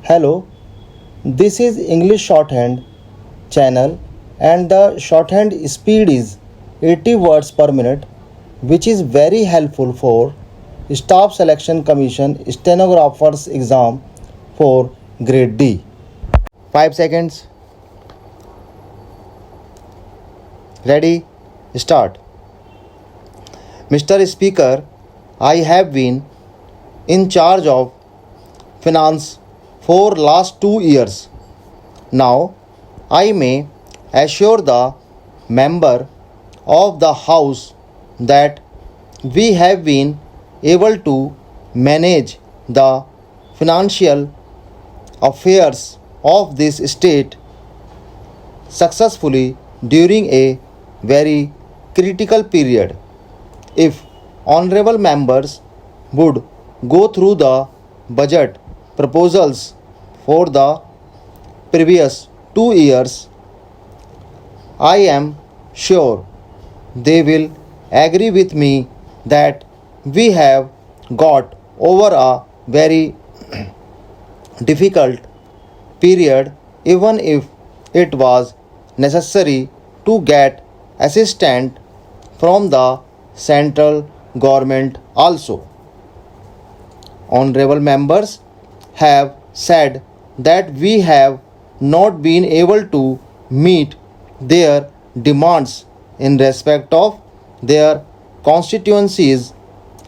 Hello, this is English Shorthand channel and the shorthand speed is 80 words per minute, which is very helpful for Staff Selection Commission stenographers exam for grade D. 5 seconds. Ready? Start. Mr. Speaker, I have been in charge of finance for last 2 years. Now, I may assure the member of the House that we have been able to manage the financial affairs of this state successfully during a very critical period. If honorable members would go through the budget proposals for the previous 2 years, I am sure they will agree with me that we have got over a very difficult period, even if it was necessary to get assistance from the central government also. Honorable members have said that we have not been able to meet their demands in respect of their constituencies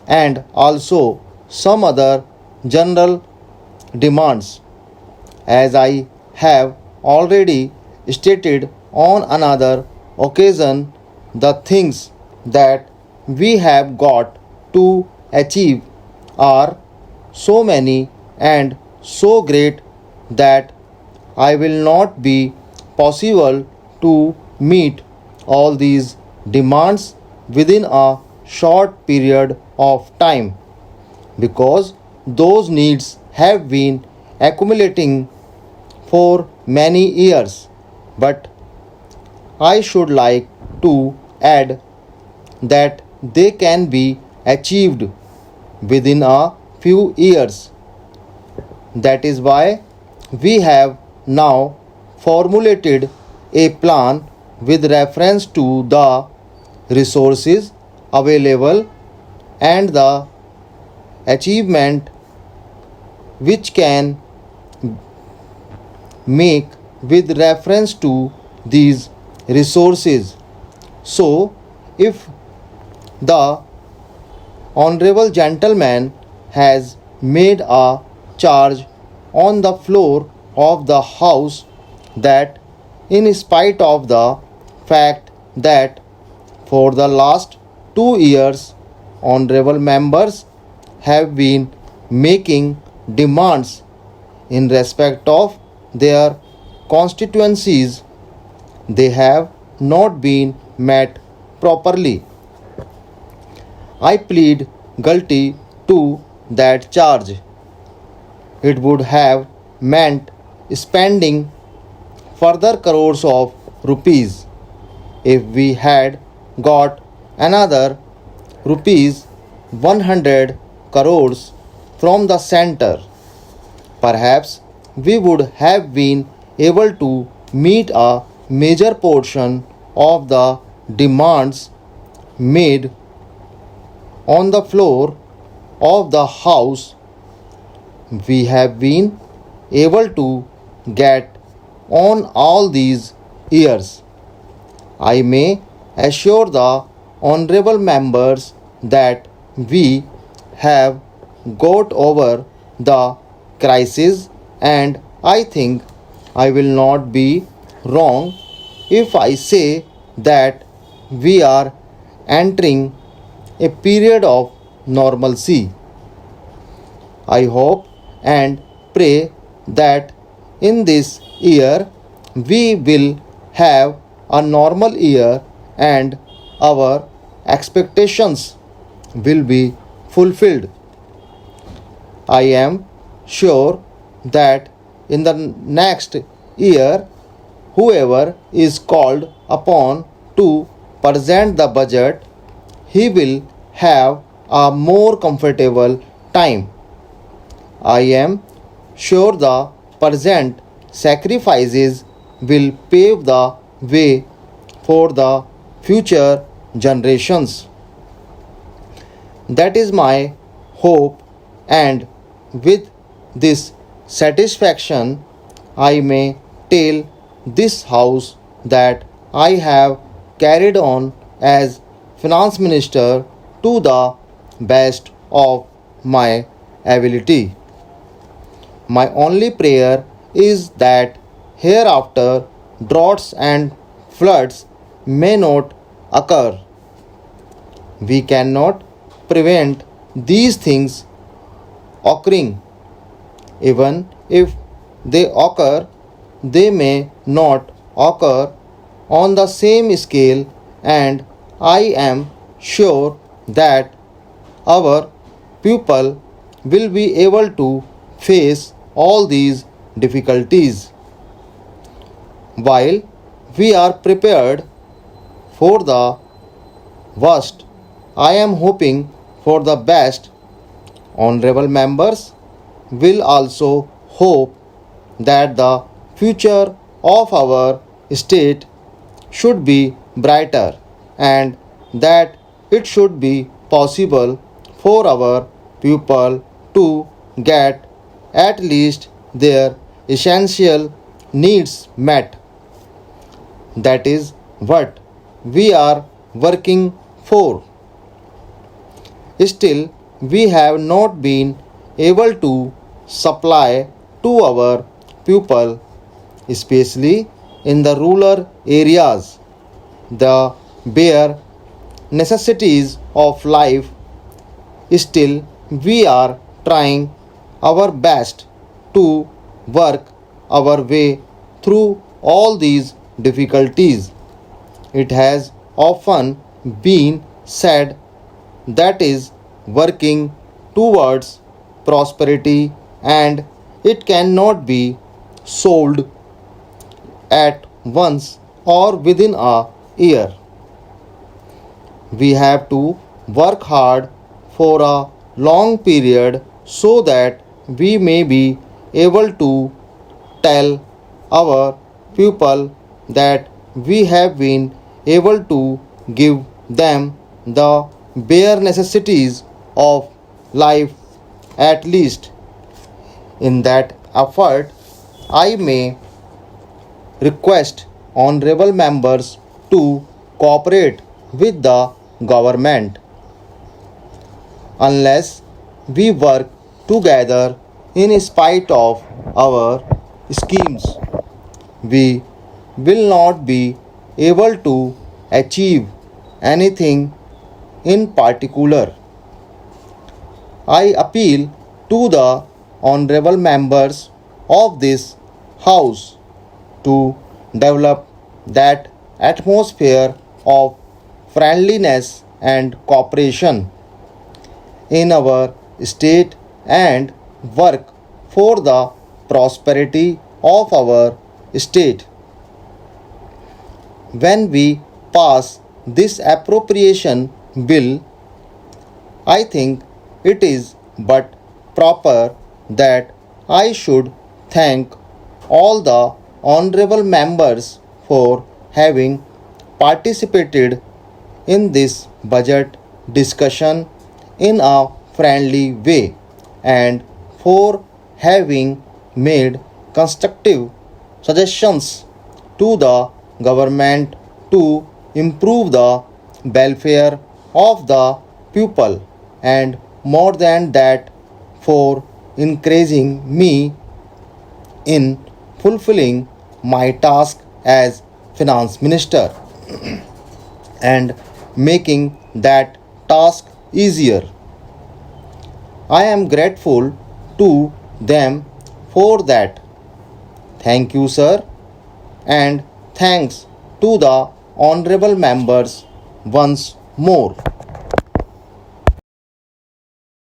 and also some other general demands. As I have already stated on another occasion, the things that we have got to achieve are so many and so great that I will not be possible to meet all these demands within a short period of time, because those needs have been accumulating for many years. But I should like to add that they can be achieved within a few years. That is why we have now formulated a plan with reference to the resources available and the achievement which can make with reference to these resources. So, if the honorable gentleman has made a charge on the floor of the House that, in spite of the fact that for the last 2 years honorable members have been making demands in respect of their constituencies, they have not been met properly. I plead guilty to that charge. It would have meant spending further crores of rupees if we had got another rupees 100 crores from the center. Perhaps we would have been able to meet a major portion of the demands made on the floor of the House. We have been able to get on all these years. I may assure the honorable members that we have got over the crisis, and I think I will not be wrong if I say that we are entering a period of normalcy. I hope and pray that in this year we will have a normal year and our expectations will be fulfilled. I am sure that in the next year, whoever is called upon to present the budget, he will have a more comfortable time. I am sure the present sacrifices will pave the way for the future generations. That is my hope, and with this satisfaction, I may tell this House that I have carried on as Finance Minister to the best of my ability. My only prayer is that hereafter droughts and floods may not occur. We cannot prevent these things occurring. Even if they occur, they may not occur on the same scale, and I am sure that our people will be able to face all these difficulties. While we are prepared for the worst, I am hoping for the best. Honorable members will also hope that the future of our state should be brighter, and that it should be possible for our people to get at least their essential needs met. That is what we are working for. Still, we have not been able to supply to our people, especially in the rural areas, the bare necessities of life. Still, we are trying our best to work our way through all these difficulties. It has often been said that is working towards prosperity, and it cannot be sold at once or within a year. We have to work hard for a long period so that we may be able to tell our people that we have been able to give them the bare necessities of life at least. In that effort, I may request honorable members to cooperate with the government. Unless we work together in spite of our schemes, we will not be able to achieve anything in particular. I appeal to the honorable members of this House to develop that atmosphere of friendliness and cooperation in our state and work for the prosperity of our state. When we pass this appropriation bill, I think it is but proper that I should thank all the honorable members for having participated in this budget discussion in a friendly way, and for having made constructive suggestions to the government to improve the welfare of the people, and more than that, for encouraging me in fulfilling my task as finance minister and making that task easier. I am grateful to them for that. Thank you, sir, and thanks to the honorable members once more.